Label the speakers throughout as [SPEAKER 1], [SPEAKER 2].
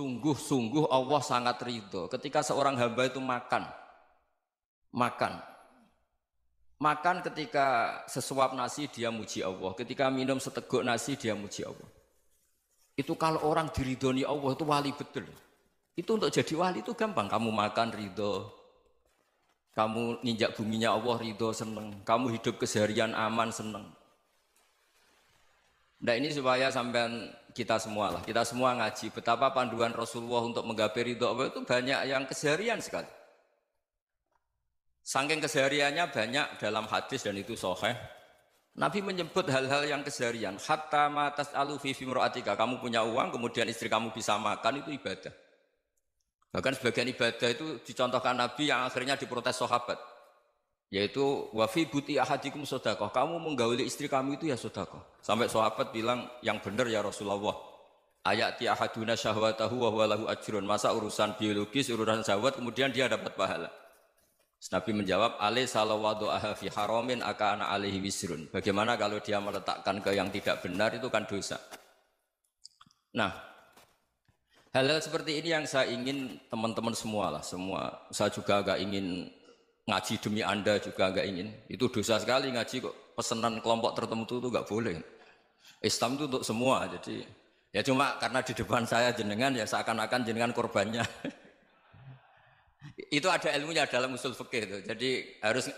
[SPEAKER 1] Sungguh-sungguh Allah sangat ridho ketika seorang hamba itu makan. Makan. Makan ketika sesuap nasi dia muji Allah. Ketika minum seteguk nasi dia muji Allah. Itu kalau orang diridhoni Allah itu wali betul. Itu untuk jadi wali itu gampang. Kamu makan ridho. Kamu ninjak buminya Allah ridho seneng. Kamu hidup keseharian aman seneng. Nah ini supaya sampean kita semua lah, kita semua ngaji betapa panduan Rasulullah untuk menggapai ridho Allah itu banyak yang keseharian sekali. Saking kesehariannya banyak dalam hadis dan itu sahih. Nabi menyebut hal-hal yang keseharian. Hatta ma tas'alu fi imra'atika, kamu punya uang kemudian istri kamu bisa makan itu ibadah. Bahkan sebagian ibadah itu dicontohkan Nabi yang akhirnya diprotes sahabat. Yaitu wafi buti ahadikum sodakoh, kamu menggauli istri kamu itu ya sodakoh. Sampai sahabat bilang yang benar ya Rasulullah. Ayati ahaduna syahwatahu wa huwa lahu ajrun. Masa urusan biologis, urusan syahwat kemudian dia dapat pahala. Nabi menjawab, alai salawadu'aha fi haramin akana alaihi wisrun. Bagaimana kalau dia meletakkan ke yang tidak benar itu kan dosa. Nah, hal-hal seperti ini yang saya ingin teman-teman semua lah, semua. Saya juga agak ingin ngaji demi Anda juga agak ingin. Itu dosa sekali ngaji kok pesanan kelompok tertentu itu enggak boleh. Islam itu untuk semua. Jadi ya cuma karena di depan saya jenengan ya seakan-akan jenengan korbannya. Itu ada ilmunya dalam usul fikih itu. Jadi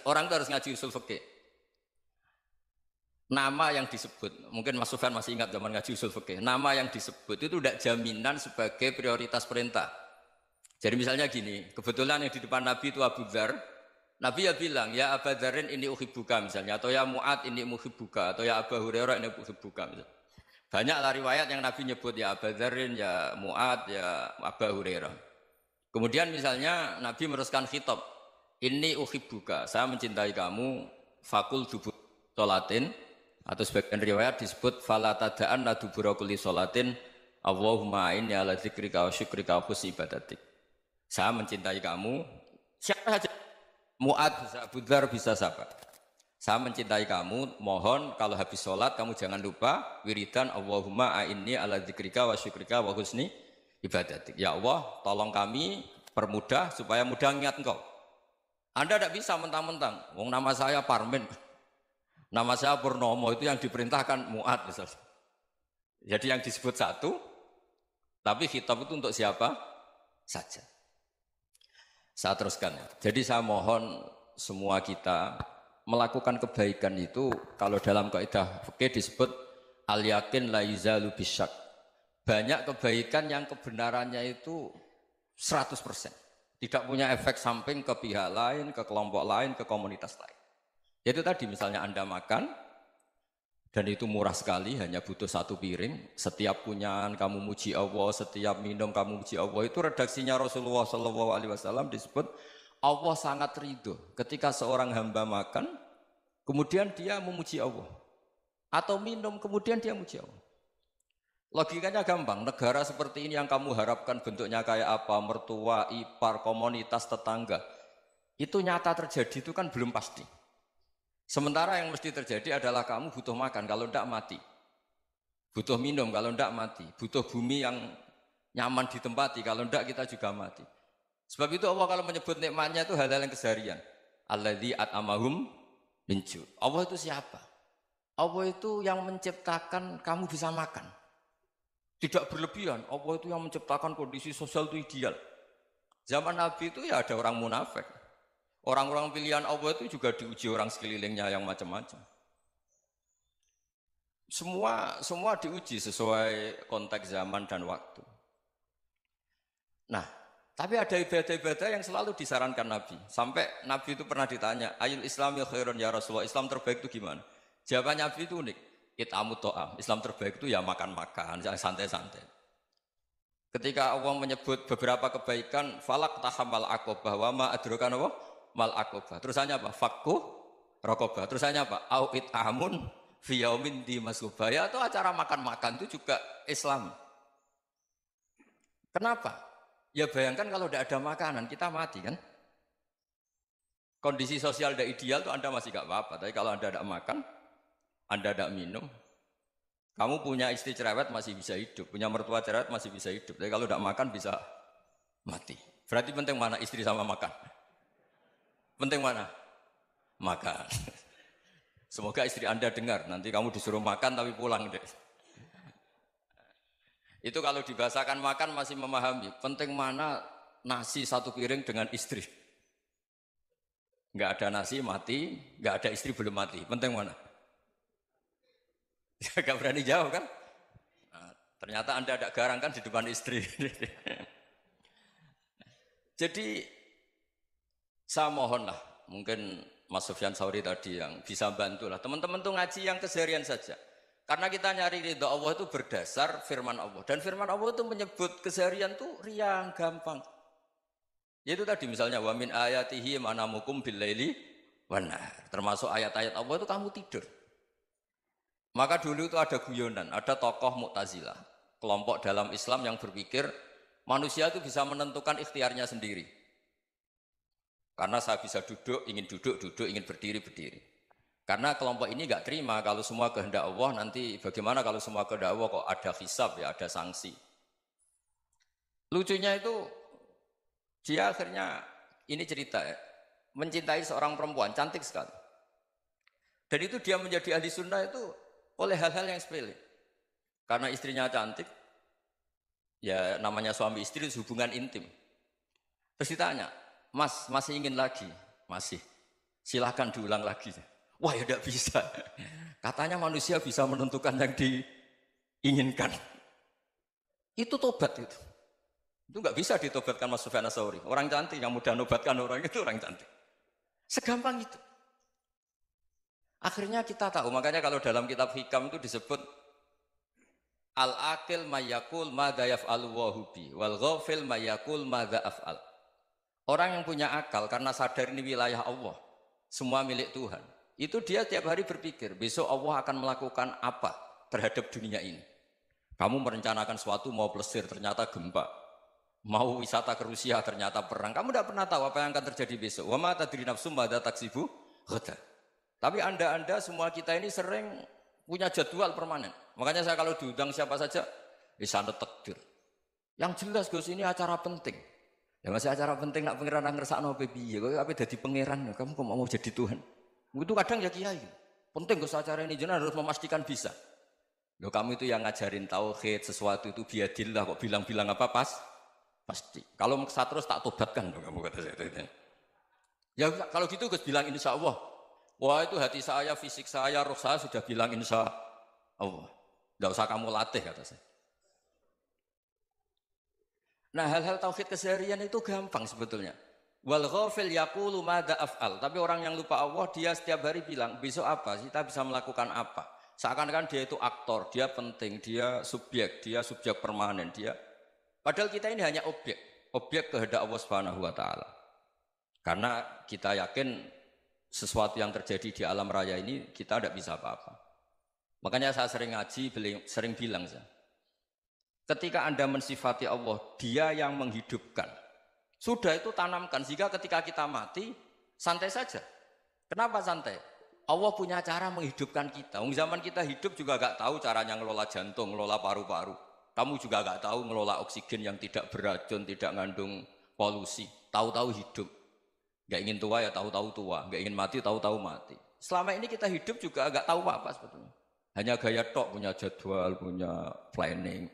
[SPEAKER 1] orang itu harus ngaji usul fikih. Nama yang disebut, mungkin Mas Sufyan masih ingat zaman ngaji usul fikih. Nama yang disebut itu tidak jaminan sebagai prioritas perintah. Jadi misalnya gini, kebetulan yang di depan Nabi itu Abu Dzar. Nabi ya bilang, ya Aba Dzarin ini uhibbuka misalnya, atau ya Mu'ad ini uhibbuka, atau ya Abu Hurairah ini uhibbuka misalnya. Banyaklah riwayat yang Nabi nyebut ya Aba Dzarin, ya Mu'ad, ya Abu Hurairah. Kemudian misalnya Nabi meneruskan khitab, ini uhibbuka, saya mencintai kamu, fakul dubur sholatin, atau sebagian riwayat disebut fala tada'an la dubura kulli sholatin, Allahumma inni ala dzikrika wa syukrika wa husni ibadatik. Saya mencintai kamu, siapa saja. Mu'ad bisa, Abu Dzar bisa siapa? Saya mencintai kamu, mohon kalau habis sholat kamu jangan lupa wiridan Allahumma a'inni ala dzikrika wa syukrika wa husni ibadatik. Ya Allah, tolong kami permudah supaya mudah ingat engkau. Anda tidak bisa mentang-mentang, wong nama saya Parmin, nama saya Purnomo, itu yang diperintahkan Mu'ad misalnya. Jadi yang disebut satu, tapi khitab itu untuk siapa saja. Saya teruskan ya. Jadi saya mohon semua kita melakukan kebaikan itu kalau dalam kaidah fikih disebut al yakin la yuzalu bisyak. Banyak kebaikan yang kebenarannya itu 100%. Tidak punya efek samping ke pihak lain, ke kelompok lain, ke komunitas lain. Yaitu tadi misalnya Anda makan dan itu murah sekali, hanya butuh satu piring. Setiap punyaan kamu muji Allah, setiap minum kamu muji Allah. Itu redaksinya Rasulullah SAW disebut Allah sangat ridho ketika seorang hamba makan, kemudian dia memuji Allah. Atau minum, kemudian dia muji Allah. Logikanya gampang, negara seperti ini yang kamu harapkan bentuknya kayak apa, mertua, ipar, komunitas, tetangga. Itu nyata terjadi itu kan belum pasti. Sementara yang mesti terjadi adalah kamu butuh makan, kalau tidak mati. Butuh minum, kalau tidak mati. Butuh bumi yang nyaman ditempati, kalau tidak kita juga mati. Sebab itu Allah kalau menyebut nikmatnya itu hal-hal yang keseharian. Alladzi at'amahum min ju'. Allah itu siapa? Allah itu yang menciptakan kamu bisa makan. Tidak berlebihan. Allah itu yang menciptakan kondisi sosial itu ideal. Zaman Nabi itu ya ada orang munafik. Orang-orang pilihan Allah itu juga diuji orang sekelilingnya yang macam-macam. Semua diuji sesuai konteks zaman dan waktu. Nah, tapi ada ibadah-ibadah yang selalu disarankan Nabi. Sampai Nabi itu pernah ditanya, ayul islami khairun ya Rasulullah, Islam terbaik itu gimana? Jawaban Nabi itu unik. It'amut to'am. Islam terbaik itu ya makan-makan, santai-santai. Ketika Allah menyebut beberapa kebaikan, falak tahamal aqobah wa ma adrokan apa? Mal aqobah. Terusannya apa? Fakku raqobah. Terusannya apa? Au it'amun fi yaumin di masubah. Ya, atau acara makan-makan itu juga Islam. Kenapa? Ya bayangkan kalau tidak ada makanan, kita mati kan? Kondisi sosial tidak ideal itu Anda masih gak apa-apa. Tapi kalau Anda tidak makan, Anda tidak minum, Kamu punya istri cerewet masih bisa hidup, punya mertua cerewet masih bisa hidup. Tapi kalau tidak makan bisa mati. Berarti penting mana istri sama makan? Penting mana? Makan. Semoga istri Anda dengar, nanti kamu disuruh makan tapi pulang deh. Itu kalau dibahasakan makan masih memahami. Penting mana nasi satu piring dengan istri. Nggak ada nasi mati, nggak ada istri belum mati. Penting mana? Gak berani jawab kan? Nah, ternyata Anda ada garang kan di depan istri. Jadi saya mohonlah, mungkin Mas Sufyan Sauri tadi yang bisa bantu lah. Teman-teman tuh ngaji yang keseharian saja. Karena kita nyari ridho Allah itu berdasar firman Allah. Dan firman Allah itu menyebut keseharian tuh riang, gampang. Yaitu tadi misalnya wa min ayatihi manamukum billaili wan nahar. Termasuk ayat-ayat Allah itu kamu tidur. Maka dulu itu ada guyonan, ada tokoh Mu'tazilah, kelompok dalam Islam yang berpikir manusia itu bisa menentukan ikhtiarnya sendiri. Karena saya bisa duduk, ingin berdiri, berdiri. Karena kelompok ini nggak terima kalau semua kehendak Allah, nanti bagaimana kalau semua kehendak Allah kok ada hisab ya, ada sanksi. Lucunya itu dia akhirnya, ini cerita ya, mencintai seorang perempuan, cantik sekali. Dan itu dia menjadi ahli sunnah itu oleh hal-hal yang sepele. Karena istrinya cantik, ya namanya suami istri itu hubungan intim. Terus ditanya, Mas, masih ingin lagi? Masih. Silahkan diulang lagi. Wah ya tidak bisa. Katanya manusia bisa menentukan yang diinginkan. Itu tobat itu. Itu nggak bisa ditobatkan Mas Sufyan Ats-Tsauri. Orang cantik yang mudah nobatkan orang itu orang cantik. Segampang itu. Akhirnya kita tahu, makanya kalau dalam kitab Hikam itu disebut al-aqil mayyakul madza yaf'alu wa hubi wal ghafil mayyakul madza af'al. Orang yang punya akal karena sadar ini wilayah Allah, semua milik Tuhan. Itu dia tiap hari berpikir, besok Allah akan melakukan apa terhadap dunia ini. Kamu merencanakan sesuatu mau plesir ternyata gempa. Mau wisata ke Rusia ternyata perang. Kamu tidak pernah tahu apa yang akan terjadi besok. Wa ma tadri nafsum madza taksibu ghadan. Tapi anda semua kita ini sering punya jadwal permanen. Makanya saya kalau diundang siapa saja, bisa takdir. Yang jelas Gus ini acara penting. Ya masih acara penting nak pangeran ngersakno piye? Kowe ape dadi pangeran, kamu kok mau jadi Tuhan? Itu kadang ya kiai. Penting Gus acara ini jenengan harus memastikan bisa. Loh kamu itu yang ngajarin tauhid, sesuatu itu biadillah kok bilang-bilang apa pasti. Kalau maksa terus tak tobatkan loh kamu kata saya. Ya kalau gitu Gus bilang insya Allah. Wah itu hati saya, fisik saya, roh saya sudah bilang insya Allah. Tidak usah kamu latih kata saya. Nah hal-hal tauhid keseharian itu gampang sebetulnya. Wal ghafil yaqulu madza af'al. Tapi orang yang lupa Allah dia setiap hari bilang besok apa? Kita bisa melakukan apa? Seakan-akan dia itu aktor, dia penting, dia subjek permanen, dia. Padahal kita ini hanya objek kehendak Allah Subhanahu wa taala. Karena kita yakin sesuatu yang terjadi di alam raya ini kita tidak bisa apa-apa. Makanya saya sering ngaji, sering bilang saya, ketika Anda mensifati Allah, dia yang menghidupkan. Sudah itu tanamkan, sehingga ketika kita mati, santai saja. Kenapa santai? Allah punya cara menghidupkan kita. Zaman kita hidup juga gak tahu caranya ngelola jantung, ngelola paru-paru. Kamu juga gak tahu ngelola oksigen yang tidak beracun, tidak mengandung polusi. Tahu-tahu hidup. Gak ingin tua ya tahu-tahu tua, gak ingin mati tahu-tahu mati. Selama ini kita hidup juga gak tahu apa sebetulnya. Hanya gaya tok, punya jadwal, punya planning.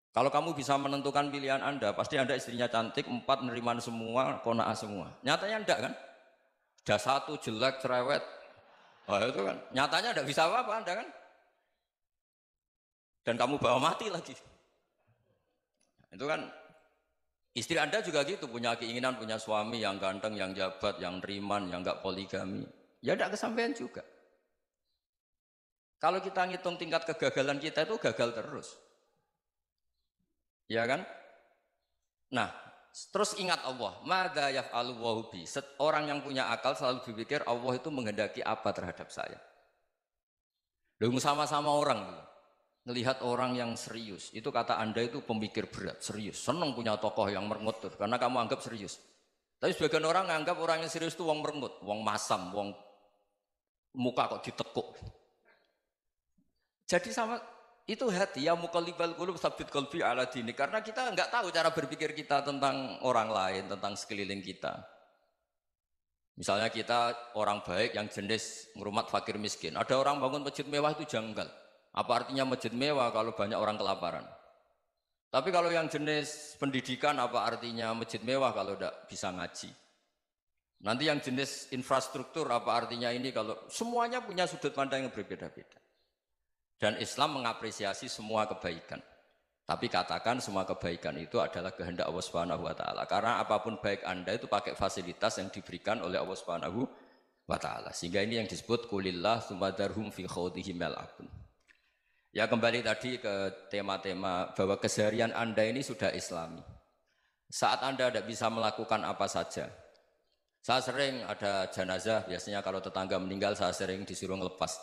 [SPEAKER 1] Kalau kamu bisa menentukan pilihan Anda, pasti Anda istrinya cantik, 4 neriman semua, qanaah semua. Nyatanya enggak kan? Ada 1 jelek, cerewet. Oh itu kan, nyatanya enggak bisa apa-apa Anda kan? Dan kamu bawa mati lagi. Itu kan, istri Anda juga gitu, punya keinginan, punya suami yang ganteng, yang jabat, yang neriman, yang enggak poligami. Ya enggak kesampaian juga. Kalau kita ngitung tingkat kegagalan kita itu gagal terus. Ya kan? Nah, terus ingat Allah, madza yaf'alu wa bi. Orang yang punya akal selalu berpikir Allah itu menghendaki apa terhadap saya. Lalu sama-sama orang melihat orang yang serius, itu kata Anda itu pemikir berat, serius. Senang punya tokoh yang merengut karena kamu anggap serius. Tapi sebagian orang anggap orang yang serius itu wong merengut, wong masam, wong muka kok ditekuk. Jadi sama Itu hati, ya muqallibal qulub tsabbit qalbi ala dinik. Karena kita enggak tahu cara berpikir kita tentang orang lain, tentang sekeliling kita. Misalnya kita orang baik yang jenis ngrumat fakir miskin. Ada orang bangun masjid mewah itu janggal. Apa artinya masjid mewah kalau banyak orang kelaparan? Tapi kalau yang jenis pendidikan apa artinya masjid mewah kalau tidak bisa ngaji? Nanti yang jenis infrastruktur apa artinya ini kalau semuanya punya sudut pandang yang berbeda-beda. Dan Islam mengapresiasi semua kebaikan. Tapi katakan semua kebaikan itu adalah kehendak Allah Subhanahu wa taala. Karena apapun baik Anda itu pakai fasilitas yang diberikan oleh Allah Subhanahu wa taala. Sehingga ini yang disebut kulillah sumadarhum fi khawdihim yal'abun. Ya kembali tadi ke tema-tema bahwa keseharian Anda ini sudah Islami. Saat Anda tidak bisa melakukan apa saja. Saya sering ada jenazah, biasanya kalau tetangga meninggal saya sering disuruh ngelepas.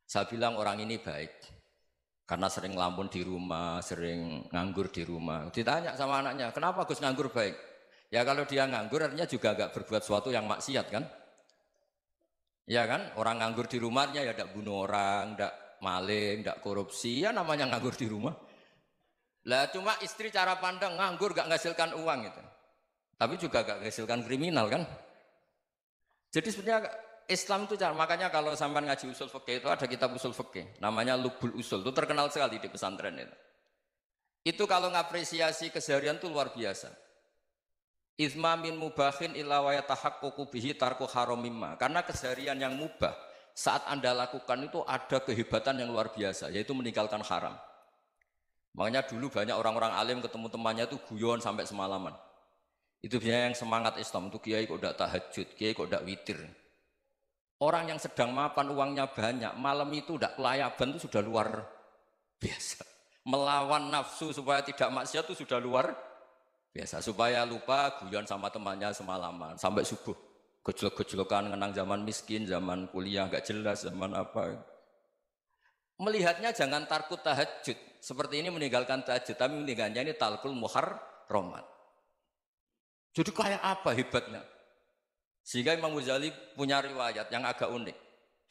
[SPEAKER 1] Saya bilang orang ini baik karena sering ngelamun di rumah, sering nganggur di rumah. Ditanya sama anaknya, kenapa Gus nganggur baik? Ya kalau dia nganggur artinya juga agak berbuat sesuatu yang maksiat kan? Ya kan? Orang nganggur di rumahnya ya tidak bunuh orang, tidak maling, tidak korupsi, ya namanya nganggur di rumah. Lah cuma istri cara pandang nganggur gak menghasilkan uang itu. Tapi juga gak menghasilkan kriminal kan? Jadi sebenarnya Islam itu makanya kalau sampai ngaji usul fikih itu ada kitab usul fikih namanya Lubul Usul, itu terkenal sekali di pesantren itu. Itu kalau ngapresiasi keseharian itu luar biasa. Itsma min mubahin illa wa yatahaqququ bihi tarku haramimma. Karena keseharian yang mubah saat Anda lakukan itu ada kehebatan yang luar biasa, yaitu meninggalkan haram. Makanya dulu banyak orang-orang alim ketemu temannya itu guyon sampai semalaman. Itu biasanya yang semangat Islam itu kiai kok tidak tahajud, kiai kok tidak witir. Orang yang sedang mapan uangnya banyak, malam itu tidak kelayaban itu sudah luar biasa. Melawan nafsu supaya tidak maksiat itu sudah luar biasa. Supaya lupa guyon sama temannya semalaman sampai subuh. Gejolak-gejolokan mengenang zaman miskin, zaman kuliah nggak jelas, zaman apa. Melihatnya jangan tarkut tahajud. Seperti ini meninggalkan tahajud, tapi meninggalnya ini talkul muharramat. Jadi kayak apa hebatnya? Sehingga Imam Ghazali punya riwayat yang agak unik.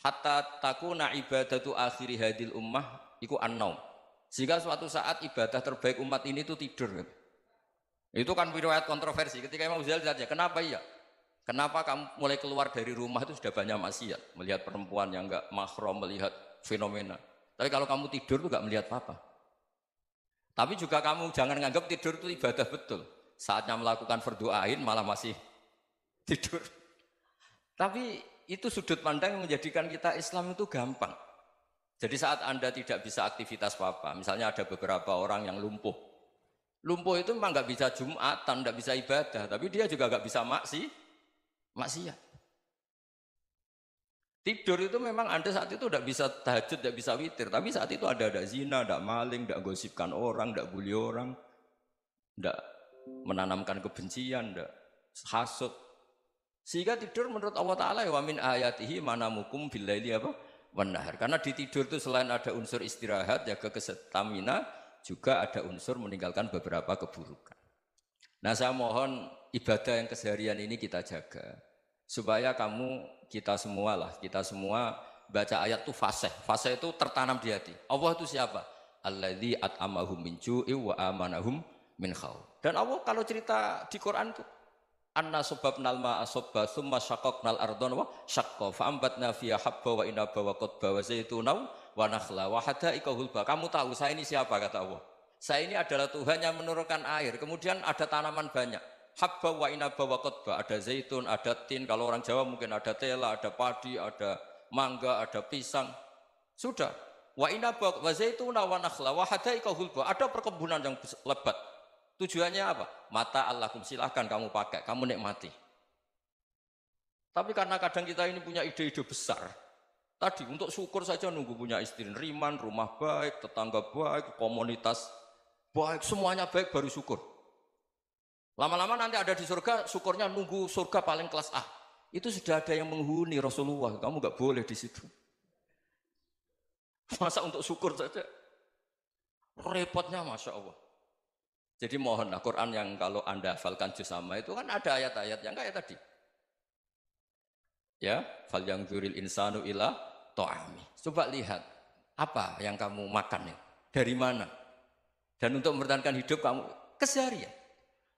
[SPEAKER 1] Hatta takuna ibadatu akhiri hadil ummah iku an-naum. Sehingga suatu saat ibadah terbaik umat ini itu tidur. Itu kan riwayat kontroversi. Ketika Imam Ghazali tanya, kenapa iya? Kenapa kamu mulai keluar dari rumah itu sudah banyak maksiat? Melihat perempuan yang enggak mahram, melihat fenomena. Tapi kalau kamu tidur itu enggak melihat apa-apa. Tapi juga kamu jangan menganggap tidur itu ibadah betul. Saatnya melakukan fardu ain malah masih tidur. Tapi itu sudut pandang yang menjadikan kita Islam itu gampang. Jadi saat Anda tidak bisa aktivitas apa-apa, misalnya ada beberapa orang yang lumpuh. Lumpuh itu memang nggak bisa Jumatan, nggak bisa ibadah, tapi dia juga nggak bisa maksiat. Tidur itu memang Anda saat itu tidak bisa tahajud, tidak bisa witir, tapi saat itu ada zina, ada maling, tidak gosipkan orang, tidak bully orang, tidak menanamkan kebencian, tidak hasud. Sehingga tidur menurut Allah Ta'ala wa min ayatihi manamukum billaili apa? Wan-nahar. Karena di tidur itu selain ada unsur istirahat, jaga kestamina, juga ada unsur meninggalkan beberapa keburukan. Nah saya mohon ibadah yang keseharian ini kita jaga. Supaya kita semua baca ayat itu fasih. Fasih itu tertanam di hati. Allah itu siapa? Alladzi at'amahum min ju'i wa amanahum min khauf. Dan Allah kalau cerita di Quran itu anna subabnal ma'a subba thumma syaqaqnal ardhan wa syaqqa fa ambatna fiha habba wa inaba wa qadba wa zaituna wa nakhla wa hadaika hulba. Kamu tahu saya ini siapa kata Allah? Saya ini adalah Tuhan yang menurunkan air. Kemudian ada tanaman banyak. Habba wa inaba wa qadba, ada zaitun, ada tin, kalau orang Jawa mungkin ada tela, ada padi, ada mangga, ada pisang. Sudah. Wa inaba wa zaituna wa nakhla wa hadaika hulba. Ada perkebunan yang lebat. Tujuannya apa? Mata Allahum, silahkan kamu pakai, kamu nikmati. Tapi karena kadang kita ini punya ide-ide besar. Tadi untuk syukur saja nunggu punya istri riman, rumah baik, tetangga baik, komunitas baik, semuanya baik baru syukur. Lama-lama nanti ada di surga, syukurnya nunggu surga paling kelas A. Itu sudah ada yang menghuni Rasulullah, kamu nggak boleh di situ. Masa untuk syukur saja? Repotnya Masya Allah. Jadi mohonlah Quran yang kalau Anda hafalkan juz sama itu kan ada ayat-ayat yang kayak tadi. Ya, fal yang dzuril insanu ila ta'ami. Coba lihat. Apa yang kamu makan ya? Dari mana? Dan untuk mempertahankan hidup kamu keseharian.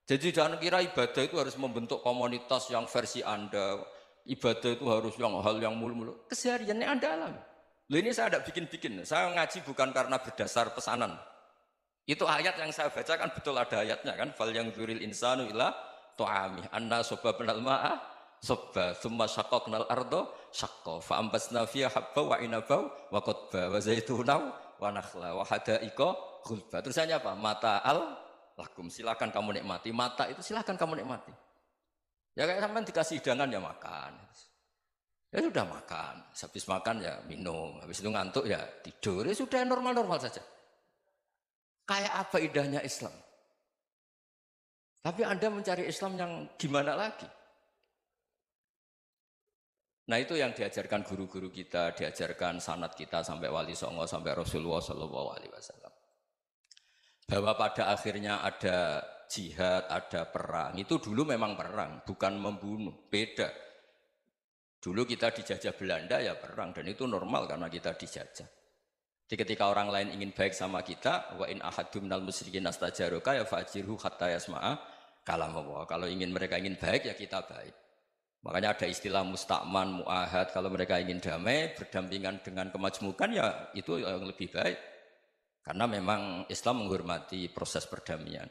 [SPEAKER 1] Jadi jangan kira ibadah itu harus membentuk komunitas yang versi Anda. Ibadah itu harus yang hal yang mulu-mulu. Kesehariannya Anda alami. Loh ini saya tidak bikin-bikin. Saya ngaji bukan karena berdasar pesanan. Itu ayat yang saya baca kan betul ada ayatnya kan. Fal yang dzuril insanu ila ta'amih. Anna sobabnal ma'a sobba. Thumma syaqaqnal ardo syaqqa. Fa'ambasna fiha habba wa inabau wa qadba wa zaitunaw wa nakhla wa hadaika ghulba. Terusannya apa? Mata'al lakum. Silakan kamu nikmati. Mata itu silakan kamu nikmati. Ya kayak sampean dikasih hidangan ya makan. Ya sudah makan. Habis makan ya minum. Habis itu ngantuk ya tidur. Ya sudah normal-normal saja. Kayak apa indahnya Islam? Tapi Anda mencari Islam yang gimana lagi? Nah itu yang diajarkan guru-guru kita, diajarkan sanad kita sampai Wali Songo, sampai Rasulullah SAW. Bahwa pada akhirnya ada jihad, ada perang. Itu dulu memang perang, bukan membunuh. Beda. Dulu kita dijajah Belanda ya perang, dan itu normal karena kita dijajah. Jadi ketika orang lain ingin baik sama kita, wa in ahadum minal musyrikin astajaruka ya fajirhu hatta yasma'a kalam Allah. Kalau mereka ingin baik ya kita baik. Makanya ada istilah mustakman, mu'ahad. Kalau mereka ingin damai, berdampingan dengan kemajmukan ya itu yang lebih baik. Karena memang Islam menghormati proses perdamaian.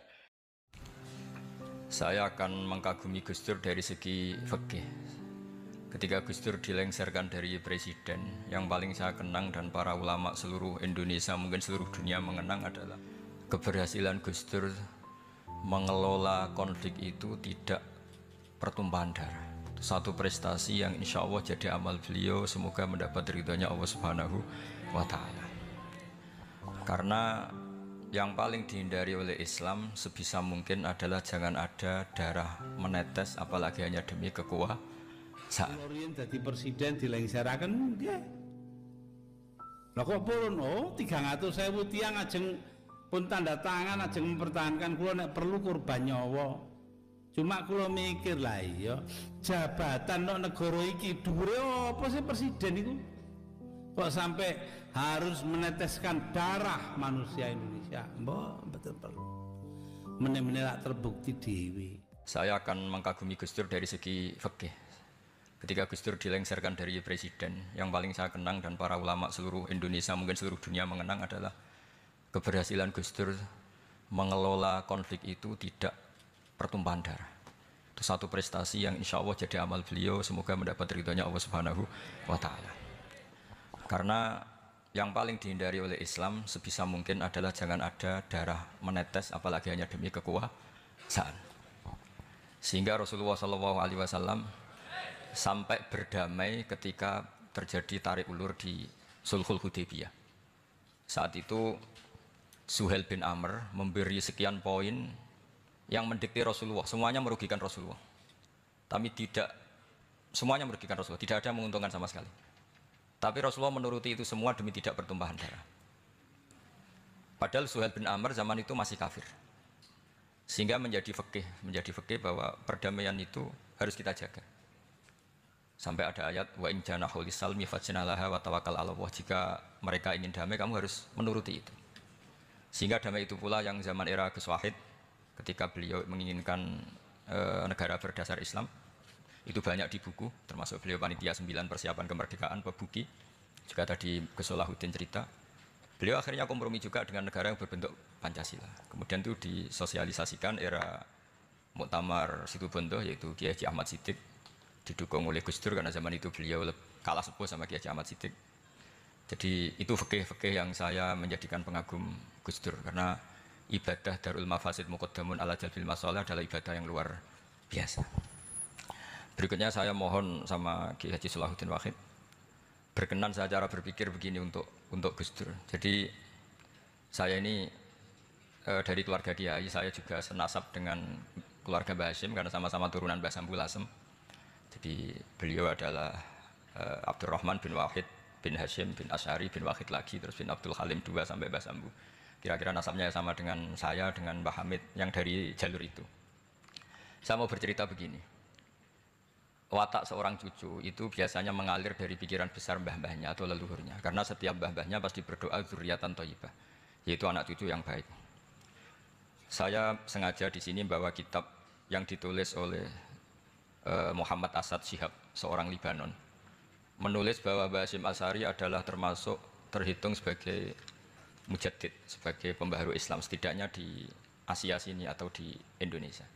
[SPEAKER 1] Saya akan mengkagumi Gus Dur dari segi fikih. Ketika Gus Dur dilengsarkan dari presiden, yang paling saya kenang dan para ulama seluruh Indonesia, mungkin seluruh dunia mengenang adalah keberhasilan Gus Dur mengelola konflik itu tidak pertumpahan darah. Satu prestasi yang insya Allah jadi amal beliau, semoga mendapat ridhonya Allah Subhanahu wa Ta'ala. Karena yang paling dihindari oleh Islam sebisa mungkin adalah jangan ada darah menetes, apalagi hanya demi kekuasaan.
[SPEAKER 2] Lorian jadi presiden dilengsarakan nggih. Lah kok purun 300.000 tiyang ajeng pun tanda tangan ajeng mempertahankan kula nek perlu kurban nyawa. Cuma kula mikir lah iya jabatan nek negara iki dhuwure apa sih presiden itu? Kok sampai harus meneteskan darah manusia Indonesia? Mbok betul perlu. Meneh-meneh terbukti dewi. Saya akan mengkagumi Gus Dur dari segi fikih. Ketika Gus Dur dilengsarkan dari presiden, yang paling saya kenang dan para ulama seluruh Indonesia, mungkin seluruh dunia mengenang adalah keberhasilan Gus Dur mengelola konflik itu tidak pertumpahan darah. Itu satu prestasi yang insya Allah jadi amal beliau, semoga mendapat ridhonya Allah Subhanahu wa Ta'ala. Karena yang paling dihindari oleh Islam sebisa mungkin adalah jangan ada darah menetes, apalagi hanya demi kekuasaan. Sehingga Rasulullah SAW sampai berdamai ketika terjadi tarik ulur di Sulhul Hudaybiyah. Saat itu Suhail bin Amr memberi sekian poin yang mendikte Rasulullah, semuanya merugikan Rasulullah. Tapi tidak semuanya merugikan Rasulullah, tidak ada yang menguntungkan sama sekali. Tapi Rasulullah menuruti itu semua demi tidak pertumpahan darah. Padahal Suhail bin Amr zaman itu masih kafir. Sehingga menjadi fikih bahwa perdamaian itu harus kita jaga. Sampai ada ayat wa in janahu lisalmi fajnalaha wa tawakkal 'ala Allah. Jika mereka ingin damai, kamu harus menuruti itu. Sehingga damai itu pula yang zaman era Gus Wahid, ketika beliau menginginkan negara berdasar Islam, itu banyak di buku, termasuk beliau panitia 9 persiapan kemerdekaan Pebuki. Juga tadi Gus Salahuddin cerita, beliau akhirnya kompromi juga dengan negara yang berbentuk Pancasila. Kemudian itu disosialisasikan era Muktamar Situbondo, yaitu Kiai Haji Ahmad Siddiq, didukung oleh Gus Dur karena zaman itu beliau kalah sepuh sama Kiai Haji Ahmad Siddiq. Jadi itu fikih-fikih yang saya menjadikan pengagum Gus Dur, karena ibadah Darul Mafasid Muqaddamun ala Jalbil Masalah adalah ibadah yang luar biasa. Berikutnya saya mohon sama Kiai Haji Salahuddin Wahid berkenan saya cara berpikir begini untuk Gus Dur. Jadi saya ini dari keluarga Kiai, saya juga senasab dengan keluarga Mbah Hashim karena sama-sama turunan Mbah Sambu Lasem. Jadi beliau adalah Abdurrahman bin Wahid bin Hashim bin Asy'ari bin Wahid lagi, terus bin Abdul Halim 2 sampai Mbah Sambu. Kira-kira nasabnya sama dengan saya, dengan Mbah Hamid yang dari jalur itu. Saya mau bercerita begini.
[SPEAKER 1] watak seorang cucu itu biasanya mengalir dari pikiran besar mbah-mbahnya atau leluhurnya. Karena setiap mbah-mbahnya pasti berdoa dzurriatan thayyibah, yaitu anak cucu yang baik. Saya sengaja di sini bawa kitab yang ditulis oleh Muhammad Asad Shihab, seorang Libanon. Menulis bahwa Mbah Hasyim Asy'ari adalah terhitung sebagai mujaddid, sebagai pembaharu Islam setidaknya di Asia sini atau di Indonesia.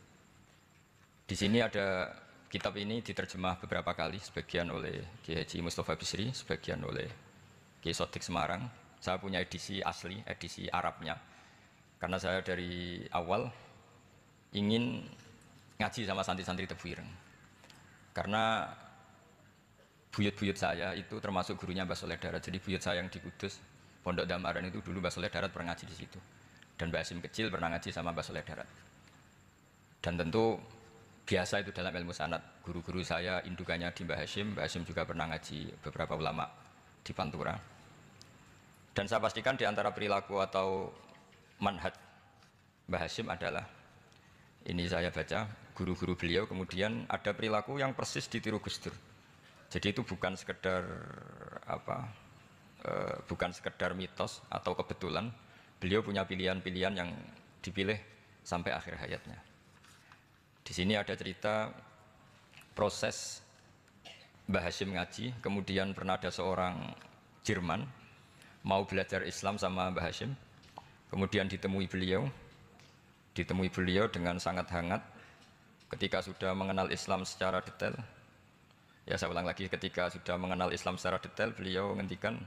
[SPEAKER 1] Di sini ada kitab ini diterjemah beberapa kali, sebagian oleh Kiai Haji Mustafa Bisri, sebagian oleh Kiai Sodik Semarang. Saya punya edisi asli, edisi Arabnya. Karena saya dari awal ingin ngaji sama santri-santri Tebu Ireng. Karena buyut-buyut saya itu termasuk gurunya Mbah Soleh Darat. Jadi buyut saya yang di Kudus, Pondok Damaran itu dulu Mbah Soleh Darat pernah ngaji di situ. Dan Mbah Hasyim kecil pernah ngaji sama Mbah Soleh Darat. Dan tentu biasa itu dalam ilmu sanad. Guru-guru saya indukannya di Mbah Hasyim juga pernah ngaji beberapa ulama di Pantura. Dan saya pastikan di antara perilaku atau manhaj Mbah Hasyim adalah, ini saya baca, guru-guru beliau kemudian ada perilaku yang persis ditiru Gus Dur. Jadi itu bukan sekedar bukan sekedar mitos atau kebetulan. Beliau punya pilihan-pilihan yang dipilih sampai akhir hayatnya. Di sini ada cerita proses Mbah Hasyim ngaji, kemudian pernah ada seorang Jerman mau belajar Islam sama Mbah Hasyim, kemudian ditemui beliau dengan sangat hangat. Ketika sudah mengenal Islam secara detail, ya saya ulang lagi, ketika sudah mengenal Islam secara detail, beliau menghentikan,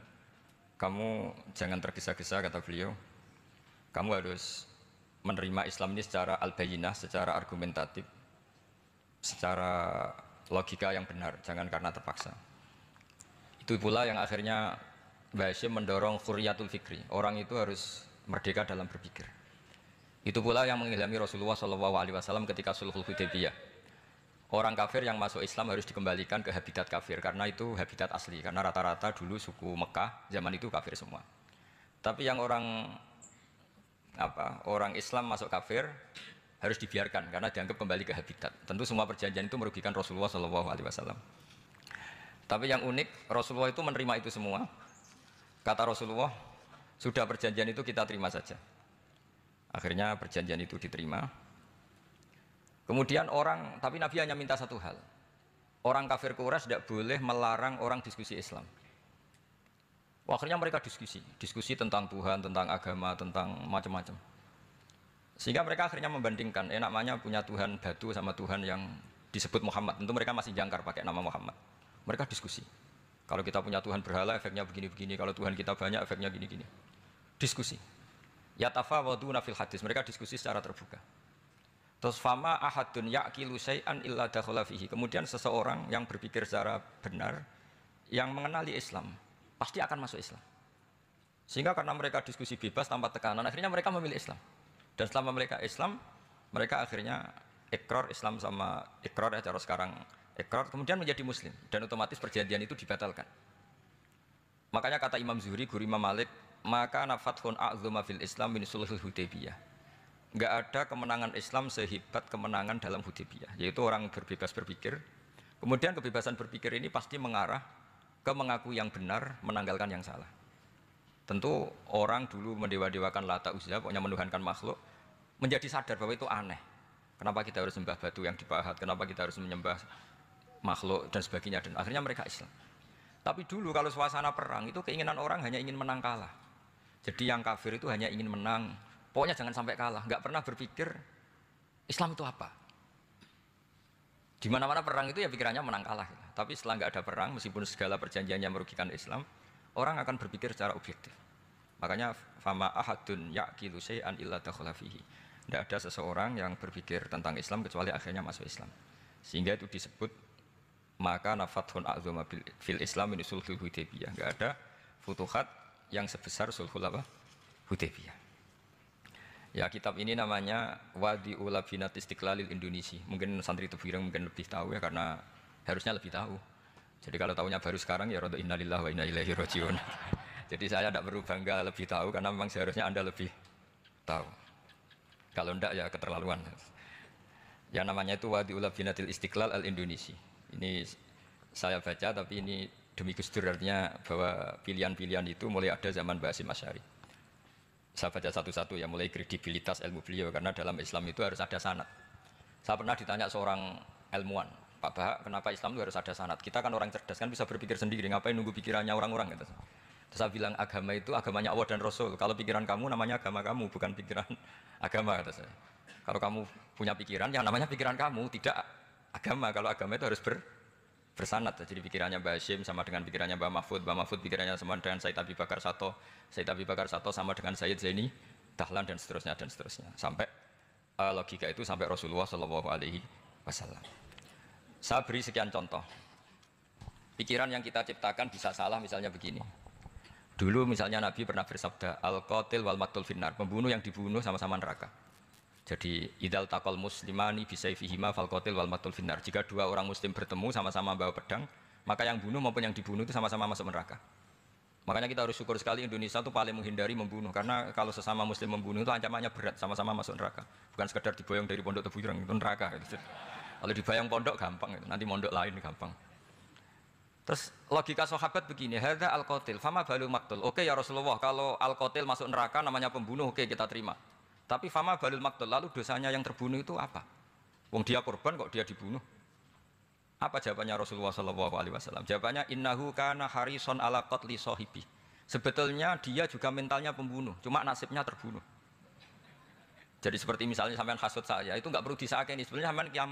[SPEAKER 1] kamu jangan tergesa-gesa, kata beliau, kamu harus menerima Islam ini secara al-bayyinah, secara argumentatif, secara logika yang benar, jangan karena terpaksa. Itu pula yang akhirnya Mbah Hasyim mendorong khurriyatul fikri, orang itu harus merdeka dalam berpikir. Itu pula yang mengilhami Rasulullah SAW ketika Sulhul Hudaybiyah. Orang kafir yang masuk Islam harus dikembalikan ke habitat kafir, karena itu habitat asli, karena rata-rata dulu suku Mekah zaman itu kafir semua. Tapi yang orang Islam masuk kafir harus dibiarkan karena dianggap kembali ke habitat. Tentu semua perjanjian itu merugikan Rasulullah SAW. Tapi yang unik, Rasulullah itu menerima itu semua. Kata Rasulullah, sudah perjanjian itu kita terima saja. Akhirnya perjanjian itu diterima. Kemudian tapi Nabi hanya minta satu hal. Orang kafir Quraisy tidak boleh melarang orang diskusi Islam. Akhirnya mereka diskusi tentang Tuhan, tentang agama, tentang macam-macam. Sehingga mereka akhirnya membandingkan, namanya punya Tuhan batu sama Tuhan yang disebut Muhammad. Tentu mereka masih jangkar pakai nama Muhammad. Mereka diskusi. Kalau kita punya Tuhan berhala, efeknya begini-begini. Kalau Tuhan kita banyak, efeknya gini-gini. Diskusi. Yatafawaduna fil hadis, mereka diskusi secara terbuka. Terus fama ahadun yaqilu syai'an illa dakhala fihi. Kemudian seseorang yang berpikir secara benar, yang mengenali Islam, pasti akan masuk Islam. Sehingga karena mereka diskusi bebas tanpa tekanan, akhirnya mereka memilih Islam. Dan selama mereka Islam, mereka akhirnya ikrar Islam sama ikrar, cara sekarang ikrar, kemudian menjadi Muslim. Dan otomatis perjanjian itu dibatalkan. Makanya kata Imam Zuhri, guru Imam Malik, maka nafathun a'zuma fil Islam min sulhul Hudaybiyah. Enggak ada kemenangan Islam sehebat kemenangan dalam Hudaybiyah, yaitu orang berbebas berpikir. Kemudian kebebasan berpikir ini pasti mengarah ke mengaku yang benar, menanggalkan yang salah. Tentu orang dulu mendewa-dewakan Lata Uzza, pokoknya menuhankan makhluk, menjadi sadar bahwa itu aneh. Kenapa kita harus sembah batu yang dipahat, kenapa kita harus menyembah makhluk dan sebagainya, dan akhirnya mereka Islam. Tapi dulu kalau suasana perang itu keinginan orang hanya ingin menang kalah. Jadi yang kafir itu hanya ingin menang, pokoknya jangan sampai kalah, nggak pernah berpikir Islam itu apa. Di mana-mana perang itu ya pikirannya menang kalah. Tapi setelah nggak ada perang, meskipun segala perjanjiannya merugikan Islam, orang akan berpikir secara objektif. Makanya fama ahadun yaqilu syai'an illa dakhala fihi. Tidak ada seseorang yang berpikir tentang Islam kecuali akhirnya masuk Islam. Sehingga itu disebut maka nafathun a'zama fil Islam min sulhul Hudaybiyah. Enggak ada futuhat yang sebesar sulhul Hudaybiyah. Ya, kitab ini namanya Wadi'ul Labinat Istiqlalil Indonesia. Mungkin santri Tebu Ireng mungkin lebih tahu ya, karena harusnya lebih tahu. Jadi kalau tahunya baru sekarang ya rada innalillahi wa inna ilaihi rajiun. Jadi saya tidak perlu bangga lebih tahu karena memang seharusnya Anda lebih tahu. Kalau tidak ya keterlaluan. Ya namanya itu Wadi'ul Labinatil Istiqlal al Indonesia. Ini saya baca tapi ini demi Gus Dur, artinya bahwa pilihan-pilihan itu mulai ada zaman Mbah Hasyim Asy'ari. Saya baca satu-satu ya, mulai kredibilitas ilmu beliau, karena dalam Islam itu harus ada sanad. Saya pernah ditanya seorang ilmuwan, Pak Bahak, kenapa Islam itu harus ada sanad? Kita kan orang cerdas, kan bisa berpikir sendiri, ngapain nunggu pikirannya orang-orang gitu. Terus saya bilang agama itu agamanya Allah dan Rasul. Kalau pikiran kamu namanya agama kamu, bukan pikiran agama, kata saya. Kalau kamu punya pikiran, yang namanya pikiran kamu, tidak agama. Kalau agama itu harus bersanad. Jadi pikirannya Mbah Hasyim sama dengan pikirannya Mbah Mahfud pikirannya sama dengan Said Abi Bakar Sato sama dengan Sayyid Zaini Dahlan dan seterusnya sampai logika itu sampai Rasulullah Shallallahu Alaihi Wasallam. Saya beri sekian contoh. Pikiran yang kita ciptakan bisa salah, misalnya begini. Dulu misalnya Nabi pernah bersabda, al-qatil wal maqtul finnar, pembunuh yang dibunuh sama-sama neraka. Jadi idal taqal muslimani bisayfihima fal qatil wal maqtul finnar. Jika dua orang muslim bertemu sama-sama bawa pedang, maka yang bunuh maupun yang dibunuh itu sama-sama masuk neraka. Makanya kita harus syukur sekali Indonesia itu paling menghindari membunuh, karena kalau sesama muslim membunuh itu ancamannya berat, sama-sama masuk neraka. Bukan sekedar diboyong dari pondok Tebu Ireng, itu neraka gitu. Kalau dibayang pondok gampang gitu, nanti pondok lain gampang. Terus logika sahabat begini, hadza al-qatil fama balul maqtul. Oke ya Rasulullah, kalau al-qatil masuk neraka namanya pembunuh, oke kita terima. Tapi fama balul maqtul, lalu dosanya yang terbunuh itu apa? Wong dia korban kok dia dibunuh? Apa jawabannya Rasulullah sallallahu alaihi wasallam? Jawabannya innahu kana harison ala qatli sahibi. Sebetulnya dia juga mentalnya pembunuh, cuma nasibnya terbunuh. Jadi seperti misalnya sampean hasud saya, itu enggak perlu disakeni. Sebenarnya sampean yang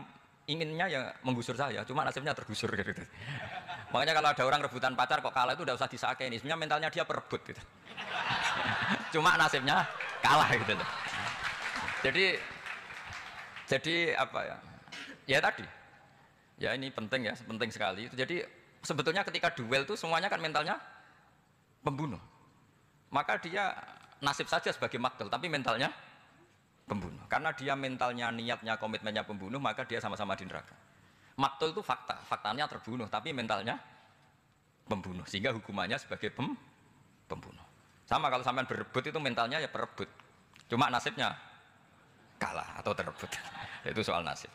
[SPEAKER 1] inginnya ya menggusur saya, cuma nasibnya tergusur gitu. Makanya kalau ada orang rebutan pacar kok kalah itu udah usah disakeni. Sebenarnya mentalnya dia perebut gitu. Cuma nasibnya kalah gitu loh. Jadi apa ya? Ya tadi. Ya ini penting ya, penting sekali. Jadi sebetulnya ketika duel itu semuanya kan mentalnya pembunuh. Maka dia nasib saja sebagai maktul, tapi mentalnya pembunuh. Karena dia mentalnya, niatnya, komitmennya pembunuh, maka dia sama-sama di neraka. Maktul itu fakta, faktanya terbunuh, tapi mentalnya pembunuh. Sehingga hukumannya sebagai pembunuh. Sama kalau sampean berebut itu mentalnya ya perebut. Cuma nasibnya kalah atau terebut. Itu soal nasib.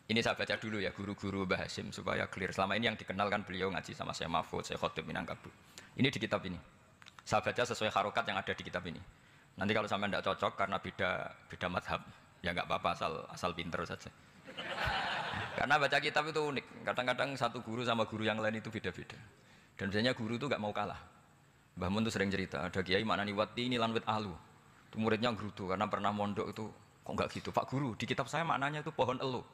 [SPEAKER 1] Ini saya baca dulu ya guru-guru Mbah Hasyim supaya clear. Selama ini yang dikenalkan beliau ngaji sama saya Mahfud, saya Khotib Minangkabau. Ini di kitab ini. Saya baca sesuai harokat yang ada di kitab ini. Nanti kalau sampai tidak cocok karena beda madhab, ya nggak apa-apa asal pinter saja. Karena baca kitab itu unik. Kadang-kadang satu guru sama guru yang lain itu beda-beda. Dan biasanya guru itu nggak mau kalah. Mbah Mun tuh sering cerita, ada kiai maknani wati ini lan wit alu. Itu muridnya gerutu karena pernah mondok itu kok nggak gitu. Pak guru, di kitab saya maknanya itu pohon elu.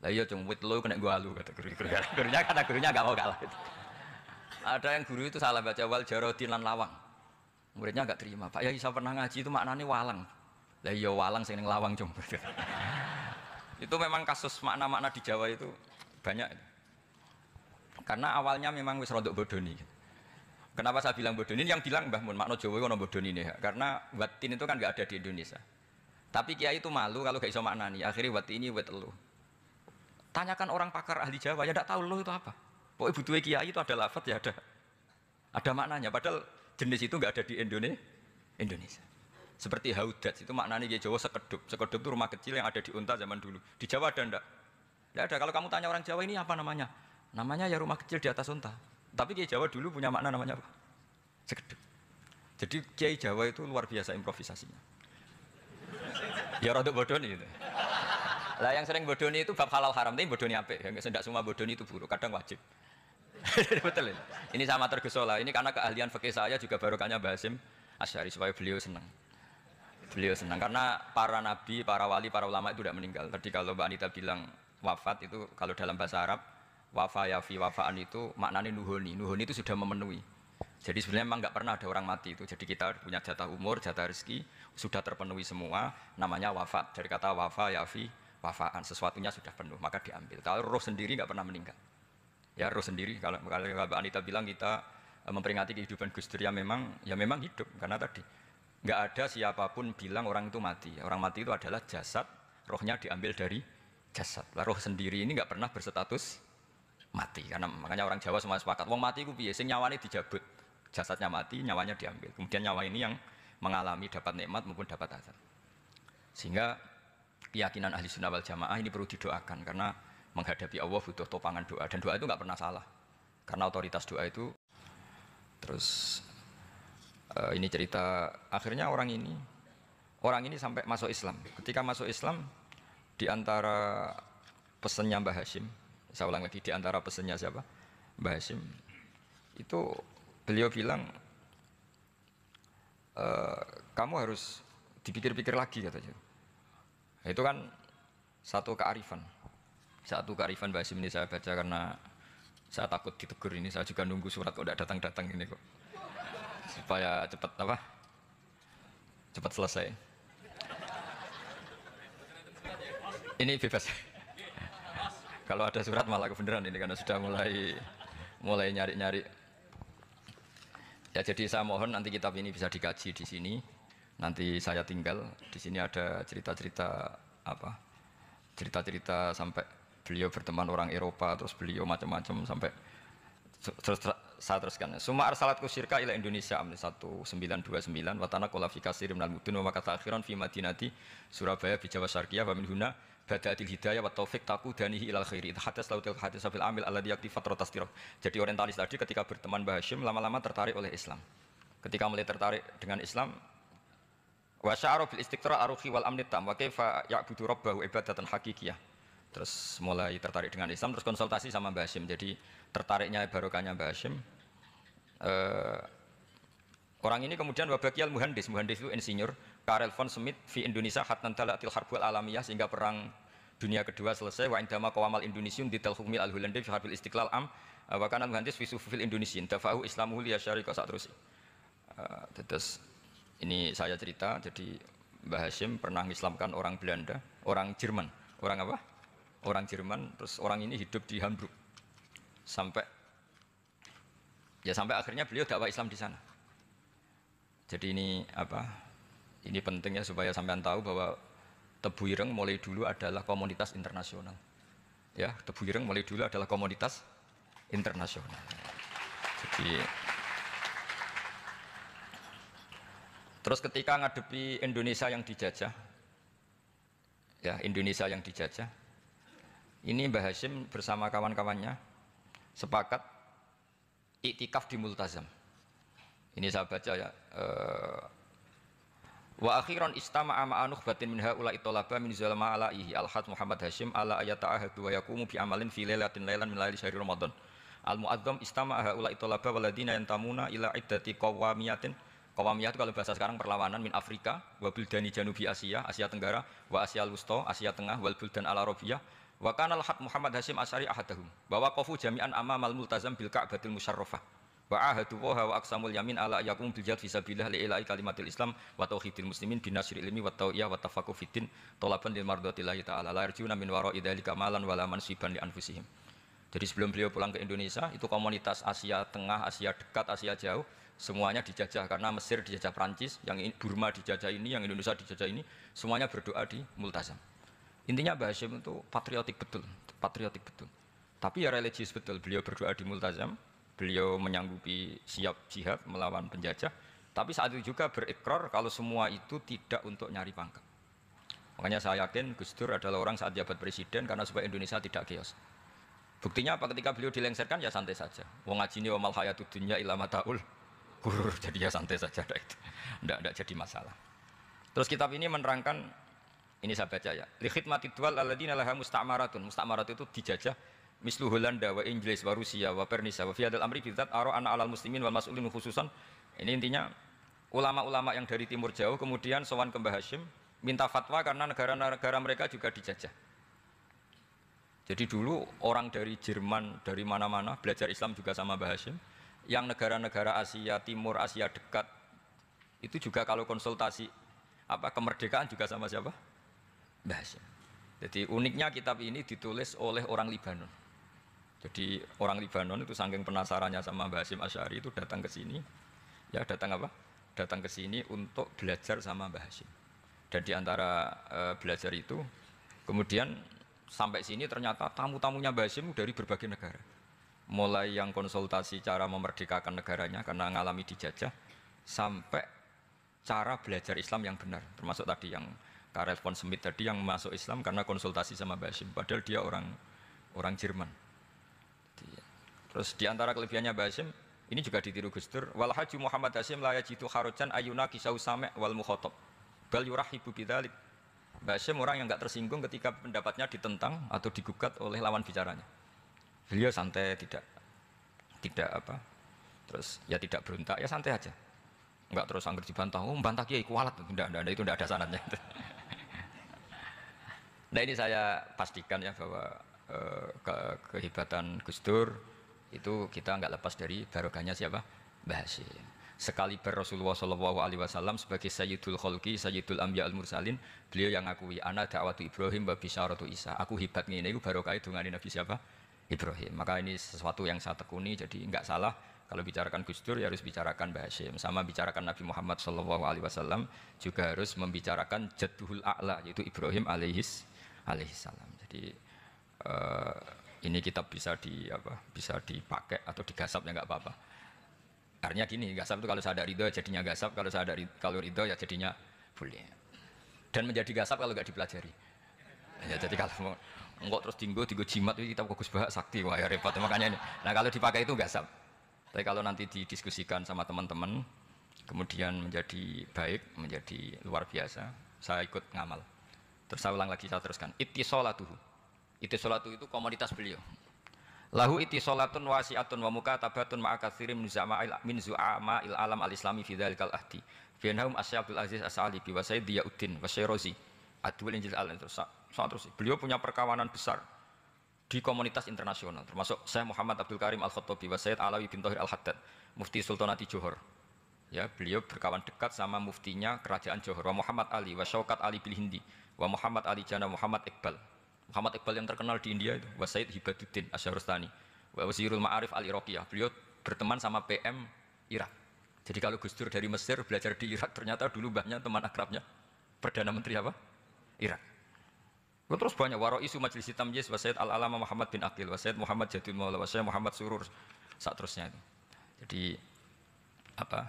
[SPEAKER 1] Lah iya cuma wit elu kena gua alu kata guru. Gurunya karena gurunya nggak mau kalah. Gitu. Ada yang guru itu salah baca wal jarodin lan lawang. Muridnya nggak terima. Pak Yai saya pernah ngaji itu maknanya walang. Lah iya walang sing ning lawang cuma. Itu memang kasus makna-makna di Jawa itu banyak. Karena awalnya memang wis rodok bodoni. Kenapa saya bilang bodoni? Yang bilang Mbah Mun makna Jawa ono bodoni nih. Karena watin itu kan nggak ada di Indonesia. Tapi kiai itu malu kalau gak iso maknani. Akhirnya wati ini wet elu. Tanyakan orang pakar ahli Jawa ya tidak tahu lo itu apa. Pokoknya butuh kiai itu ada lafaz ya ada maknanya. Padahal jenis itu nggak ada di Indonesia. Seperti haudat itu maknanya di Jawa sekedup. Sekedup itu rumah kecil yang ada di unta zaman dulu. Di Jawa ada enggak? Tidak ada. Kalau kamu tanya orang Jawa ini apa namanya? Namanya ya rumah kecil di atas unta. Tapi di Jawa dulu punya makna namanya apa? Sekedup. Jadi kiai Jawa itu luar biasa improvisasinya. Ya rodok bodoni itu. Lah yang sering bodoni itu bab halal haram, tapi bodoni apik. Yang tidak semua bodoni itu buruk, kadang wajib. Betul. Ini sama tergesola. Ini karena keahlian fikih saya juga barokahnya Mbah Hasyim Asy'ari supaya beliau senang. Beliau senang karena para nabi, para wali, para ulama itu tidak meninggal. Tadi kalau Mbak Anita bilang wafat itu kalau dalam bahasa Arab wafa yafi wafaan itu maknanya nuhoni. Nuhoni itu sudah memenuhi. Jadi sebenarnya memang nggak pernah ada orang mati itu. Jadi kita punya jatah umur, jatah rezeki sudah terpenuhi semua. Namanya wafat. Dari kata wafa yafi wafaan, sesuatunya sudah penuh maka diambil. Kalau roh sendiri nggak pernah meninggal. Ya roh sendiri kalau Mbak Anita bilang kita memperingati kehidupan Gus Dur ya memang hidup karena tadi nggak ada siapapun bilang orang itu mati. Orang mati itu adalah jasad, rohnya diambil dari jasad. Lah roh sendiri ini nggak pernah berstatus mati karena makanya orang Jawa semua sepakat. Wong mati ku piye? Sing nyawane dijabut, jasadnya mati, nyawanya diambil. Kemudian nyawa ini yang mengalami dapat nikmat maupun dapat azab. Sehingga keyakinan ahli sunnah wal jamaah ini perlu didoakan karena menghadapi Allah butuh topangan doa dan doa itu nggak pernah salah karena otoritas doa itu. Terus ini cerita akhirnya orang ini sampai masuk Islam. Ketika masuk Islam di antara pesannya Mbah Hashim, saya ulang lagi, di antara pesannya siapa? Mbah Hashim itu beliau bilang kamu harus dipikir-pikir lagi katanya. Itu kan satu kearifan Mbah Hashim ini saya baca karena saya takut ditegur ini. Saya juga nunggu surat kok tidak datang-datang ini kok supaya cepat selesai. Ini bebas. Kalau ada surat malah kebenaran ini karena sudah mulai nyari-nyari. Ya jadi saya mohon nanti kitab ini bisa dikaji di sini. Nanti saya tinggal di sini ada cerita-cerita sampai beliau berteman orang Eropa, terus beliau macam-macam sampai saya teruskan. Suma arsalatku syirka ila Indonesia amni 1929 watana qala fi katsir minal mudun wa kata akhiran fi madinati Surabaya bi Jawa Syarqiyah wa min huna badatil hidayah wa taufik taqudanihi ilal khairi hadas lautil hadis fil amil alladhi yakti fatratas tirah. Jadi orientalis tadi ketika berteman Mbah Hashim lama-lama tertarik oleh Islam. Ketika mulai tertarik dengan Islam wa sya'ara bil istiqra aruhi wal amni tam wa kaifa ya'budu rabbahu ibadatan haqiqiyah. Terus mulai tertarik dengan Islam, terus konsultasi sama Mbah Hashim. Jadi tertariknya barokahnya Mbah Hashim. Orang ini kemudian wabakiyal muhandis itu insinyur Karel von Schmidt fi Indonesia hatan talatil harbul alamiyah sehingga perang dunia kedua selesai wa indama qawamal indonesiun dital hukmil al hulandi fi harbil istiqlal am wa kana muhandis fi sufufil indonesiin dafahu islamuhu li syarika sak terus. Terus ini saya cerita, jadi Mbah Hashim pernah mengislamkan orang Belanda, orang Jerman, orang apa? Orang Jerman, terus orang ini hidup di Hamburg sampai akhirnya beliau dakwah Islam di sana. Jadi ini ini pentingnya supaya sampean tahu bahwa Tebu Ireng mulai dulu adalah komunitas internasional. Ya, Tebu Ireng mulai dulu adalah komunitas internasional. Jadi terus ketika ngadepi Indonesia yang dijajah, ini Mbah Hashim bersama kawan-kawannya sepakat iktikaf di Multazam. Ini saya baca ya. Wa akhiran istama'a ma'a nukhbatin min haula'i talaba min zalama alaihi al-had Muhammad Hashim ala ayata'ahadu wa yaqumu bi amalin fi lailatin lailan min laili syahri Ramadan. Al-mu'azzam istama'a haula'i talaba waladina yantamuna ila iddati qawamiyatin. Qawamiyah itu kalau bahasa sekarang perlawanan min Afrika wa buldani janubi Asia, Asia Tenggara, wa Asia Wusta, Asia Tengah, wal buldan al-Arabiyah. Wa kana al-had Muhammad Hashim Asy'ari ahadahum. Wa waqafu jami'an amamal multazam bil Ka'batil musyarrafah. Wa ahadu wa aqsamul yamin ala yakum bil jihad fi sabilillah li ilahi kalimatil Islam wa tauhidil muslimin bin nasril ilmi wa tawiyah wa tafaqquh fiddin talaban lil mardatillahi ta'ala la yarjuna min wara'i dzalika malan wala mansiban li anfusihim. Jadi sebelum beliau pulang ke Indonesia, itu komunitas Asia Tengah, Asia dekat, Asia jauh, semuanya dijajah karena Mesir dijajah Prancis, yang Burma dijajah ini, yang Indonesia dijajah ini, semuanya berdoa di Multazam. Intinya Mbah Hashim itu patriotik betul. Tapi ya religius betul. Beliau berdoa di Multazam, beliau menyanggupi siap jihad melawan penjajah, tapi saat itu juga berikrar kalau semua itu tidak untuk nyari pangkat. Makanya saya yakin Gus Dur adalah orang saat jabat presiden karena supaya Indonesia tidak chaos. Buktinya apa? Ketika beliau dilengserkan ya santai saja. Wong ngajine wa mal hayatud dunya illa mataul ghurur. Jadi ya santai saja itu. Enggak jadi masalah. Terus kitab ini menerangkan, ini saya baca ya. Li khidmatid duwal alladziina laha musta'maratun. Musta'marat itu dijajah mislu Holanda wa Inggris wa Rusia wa Persia wa fi hadzal amri bidzat ara ana 'alal muslimin wal mas'ulin khususan. Ini intinya ulama-ulama yang dari timur jauh kemudian sowan ke Mbah Hashim minta fatwa karena negara-negara mereka juga dijajah. Jadi dulu orang dari Jerman, dari mana-mana belajar Islam juga sama Mbah Hashim. Yang negara-negara Asia Timur, Asia dekat itu juga kalau konsultasi kemerdekaan juga sama siapa? Mbah Hashim. Jadi uniknya kitab ini ditulis oleh orang Libanon. Jadi orang Libanon itu saking penasarannya sama Mbah Hashim Asy'ari itu datang ke sini. Ya datang ke sini untuk belajar sama Mbah Hashim. Dan di antara belajar itu kemudian sampai sini ternyata tamu-tamunya Mbah Hashim dari berbagai negara. Mulai yang konsultasi cara memerdekakan negaranya karena mengalami dijajah, sampai cara belajar Islam yang benar. Termasuk tadi yang Karel von Schmidt tadi yang masuk Islam karena konsultasi sama Mbah Hashim. Padahal dia orang
[SPEAKER 3] orang Jerman. Terus di antara kelebihannya Mbah Hasyim ini juga ditiru Gus Dur, wal haji Muhammad Hasyim la yajidu kharujan ayuna kisau sami' wal mukhatab bal yurahibu bidzalik. Mbah Hasyim orang yang enggak tersinggung ketika pendapatnya ditentang atau digugat oleh lawan bicaranya. Beliau santai, tidak apa? Terus ya tidak berontak, ya santai aja. Enggak terus angger dibantah, oh bantah kiai kualat, tidak, itu tidak ada sanadnya. Nah ini saya pastikan ya bahwa kehebatan Gus Dur itu kita enggak lepas dari barokahnya siapa? Mbah Hasyim. Sekaliber Rasulullah SAW sebagai Sayyidul Khalqi, Sayyidul Anbiya al-Mursalin, beliau yang akui ana da'watu Ibrahim wa bisyaratu Isa. Aku hebat ngene iku barokah dungane Nabi siapa? Ibrahim. Maka ini sesuatu yang saya tekuni, jadi enggak salah kalau bicarakan Gus Dur ya harus bicarakan Mbah Hasyim. Sama bicarakan Nabi Muhammad SAW juga harus membicarakan Jadduhul A'la yaitu Ibrahim alaihissalam. Jadi ini kitab bisa dipakai atau digasap ya nggak apa-apa. Artinya gini, gasap itu kalau saya ada ridho jadinya gasap, kalau ridho ya jadinya boleh. Dan menjadi gasap kalau nggak dipelajari. Ya, jadi kalau enggak terus tinggo jimat itu kitab Gus Bahak sakti, wah ya repot makanya ini. Nah kalau dipakai itu gasap. Tapi kalau nanti didiskusikan sama teman-teman, kemudian menjadi baik, menjadi luar biasa, saya ikut ngamal. Terus saya ulang lagi, saya teruskan. Ittisolatuhu. Ittisolatu itu komoditas beliau. Lahu ittisolatun wasi'atun wa mukatabatun ma'a katsirin min zu'ama'il alam al-islami fi dzalikal ahdi. Bi'annahum Asy'abul Aziz As-Salibi wa Sayyid Diyauddin wa Syairozi. Adwil Injil terus beliau punya perkawanan besar di komunitas internasional, termasuk Syekh Muhammad Abdul Karim Al-Khattabi wa Sayyid Alawi bin Thahir Al-Haddad, Mufti Sultanati Johor. Ya, beliau berkawan dekat sama muftinya kerajaan Johor, wa Muhammad Ali wa Syaukat Ali bil Hindi, wa Muhammad Ali Jana Muhammad Iqbal. Muhammad Iqbal yang terkenal di India itu, wa Sayyid Hibaduddin Asy-Syahrastani, wa Wazirul Ma'arif Al-Iraqiyah. Beliau berteman sama PM Irak. Jadi kalau Gus Dur dari Mesir belajar di Irak, ternyata dulu mbahnya teman akrabnya Perdana Menteri apa? Irak. Terus banyak Waro'isu Majlis Tamyiz wa Sayyid Al-Alama Muhammad bin Aqil wa Sayyid Muhammad Jadul Maula wa Sayyid Muhammad Surur saat terusnya itu. Jadi apa?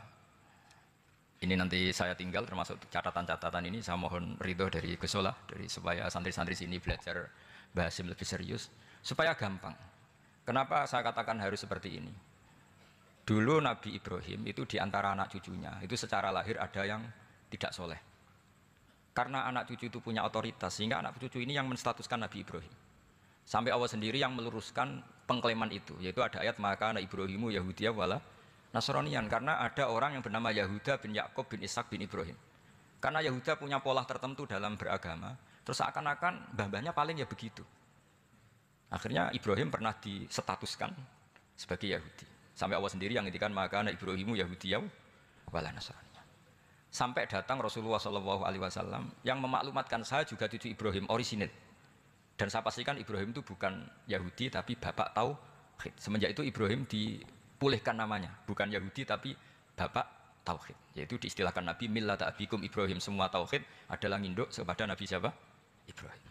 [SPEAKER 3] Ini nanti saya tinggal termasuk catatan-catatan ini saya mohon ridho dari Gus Solah dari supaya santri-santri sini belajar Mbah Hasyim lebih serius supaya gampang. Kenapa saya katakan harus seperti ini? Dulu Nabi Ibrahim itu di antara anak cucunya itu secara lahir ada yang tidak soleh. Karena anak cucu itu punya otoritas, sehingga anak cucu ini yang menstatuskan Nabi Ibrahim. Sampai Allah sendiri yang meluruskan pengklaiman itu, yaitu ada ayat maka anak Ibrahimu Yahudiyah wala Nasranian, karena ada orang yang bernama Yahuda bin Yakub bin Ishak bin Ibrahim. Karena Yahuda punya pola tertentu dalam beragama, terus seakan-akan mbah-mbahnya paling ya begitu. Akhirnya Ibrahim pernah disetatuskan sebagai Yahudi. Sampai Allah sendiri yang ngendikan maka anak Ibrahimu Yahudiyah wala Nasranian. Sampai datang Rasulullah SAW yang memaklumatkan saya juga cucu Ibrahim orisinil. Dan saya pastikan Ibrahim itu bukan Yahudi tapi bapak Tauhid. Semenjak itu Ibrahim dipulihkan namanya, bukan Yahudi tapi bapak Tauhid. Yaitu diistilahkan Nabi millata abikum Ibrahim, semua Tauhid adalah nginduk kepada Nabi siapa? Ibrahim.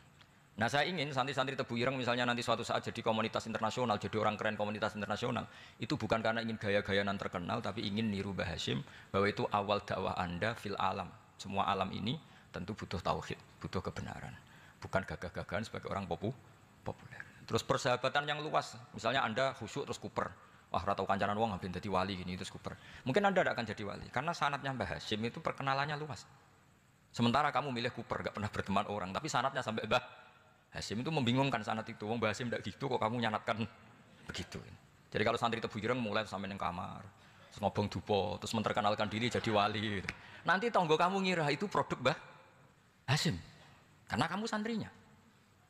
[SPEAKER 3] Nah saya ingin santri-santri Tebu Ireng misalnya nanti suatu saat jadi komunitas internasional, jadi orang keren komunitas internasional, itu bukan karena ingin gaya-gayaan terkenal, tapi ingin niru Mbah Hasyim bahwa itu awal dakwah Anda fil alam. Semua alam ini tentu butuh tauhid, butuh kebenaran, bukan gagah-gagahan sebagai orang populer. Terus persahabatan yang luas, misalnya Anda khusyuk terus kuper, wah ratau kancanan wong hampir jadi wali gini terus kuper. Mungkin Anda tidak akan jadi wali karena sanatnya Mbah Hasyim itu perkenalannya luas. Sementara kamu milih kuper, gak pernah berteman orang, tapi sanatnya sampai Mbah Hasyim itu membingungkan sanat itu. Wong Mbah Hasyim tidak gitu kok kamu nyanatkan begitu. Jadi kalau santri Tebu Ireng mulai sampai neng kamar, terus ngobong dupo, terus memperkenalkan diri jadi wali. Gitu. Nanti tonggo kamu ngira itu produk Mbah Hasyim, karena kamu santrinya.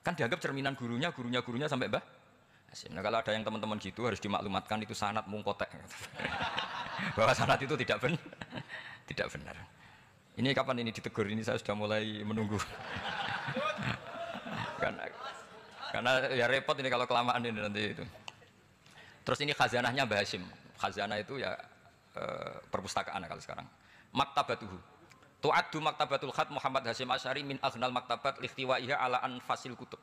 [SPEAKER 3] Kan dianggap cerminan gurunya sampai Mbah Hasyim. Nah kalau ada yang teman-teman gitu harus dimaklumatkan itu sanat mungkotek. Bahwa sanat itu tidak benar. Ini kapan ini ditegur? Ini saya sudah mulai menunggu. Karena ya repot ini kalau kelamaan ini nanti itu. Terus ini khazanahnya Mbah Hasyim. Khazanah itu ya perpustakaan kalau sekarang. Maktabatuhu. Tu'addu maktabatul khat Muhammad Hasyim Asy'ari min aghnal maktabat lihtiwaiha ala anfasil kutub.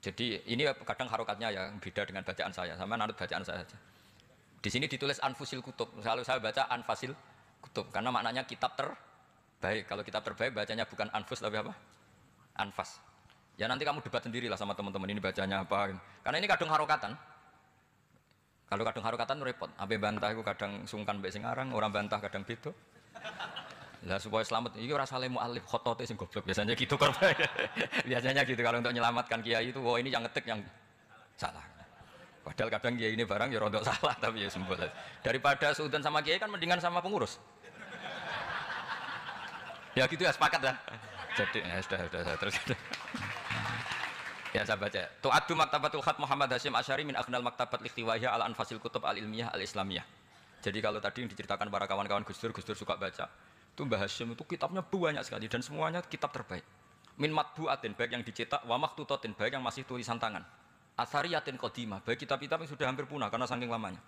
[SPEAKER 3] Jadi ini kadang harokatnya ya beda dengan bacaan saya. Sama nanti bacaan saya saja. Di sini ditulis anfusil kutub. Kalau saya baca anfasil kutub karena maknanya kitab terbaik. Kalau kitab terbaik bacanya bukan anfus tapi apa? Anfas. Ya nanti kamu debat sendirilah sama teman-teman ini bacanya apa. Karena ini kadung harokatan. Kalau kadung harokatan repot. Abe bantah itu kadang sungkan mbek sing aran, orang bantah kadang beda. Lah supaya selamat, iki ora saleh mu'alif khotote sing goblok biasanya gitu korban. Biasanya gitu kalau untuk menyelamatkan kiai itu, oh ini yang ngetik yang salah. Padahal kadang kiai ini barang ya rontok salah tapi ya sembol. Daripada suudzon sama kiai kan mendingan sama pengurus. Ya gitu ya sepakat ya. Jadi ya sudah terus. Ya saya baca. Tu'addu maktabatul khat Muhammad Hasyim Asy'ari min aghnal maktabat likhtiwaiha ala anfasil kutub al-ilmiyah al-islamiyah. Jadi kalau tadi yang diceritakan para kawan-kawan Gus Dur suka baca. Itu Mbah Hasyim itu kitabnya banyak sekali dan semuanya kitab terbaik. Min matbu'atin baik yang dicetak wa makhtutatin baik yang masih tulisan tangan. Athariyatin qadimah baik kitab-kitab yang sudah hampir punah karena saking lamanya.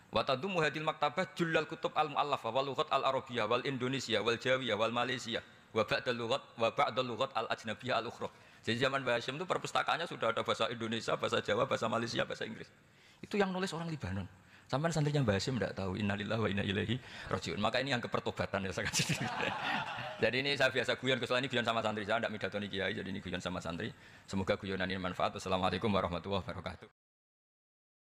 [SPEAKER 3] Wa tadumu hadil maktabah jullal kutub al-mu'allafah wal lughat al-arabiyyah wal indonesia wal jawiyah wal malaysia wa ba'dal lughat al-ajnabiyyah al-ukhra. Jadi zaman Mbah Hasyim itu perpustakaannya sudah ada bahasa Indonesia, bahasa Jawa, bahasa Malaysia, bahasa Inggris. Itu yang nulis orang Libanon. Sampai santrinya Mbah Hasyim tidak tahu innalillahi wa inna ilaihi rajiun. Maka ini yang kepertobatan ya sangat. Jadi ini saya biasa guyon, kesoalnya ini guyon sama santri, saya tidak midatoni kiai, jadi ini guyon sama santri. Semoga guyonan ini manfaat. Wassalamualaikum warahmatullahi wabarakatuh.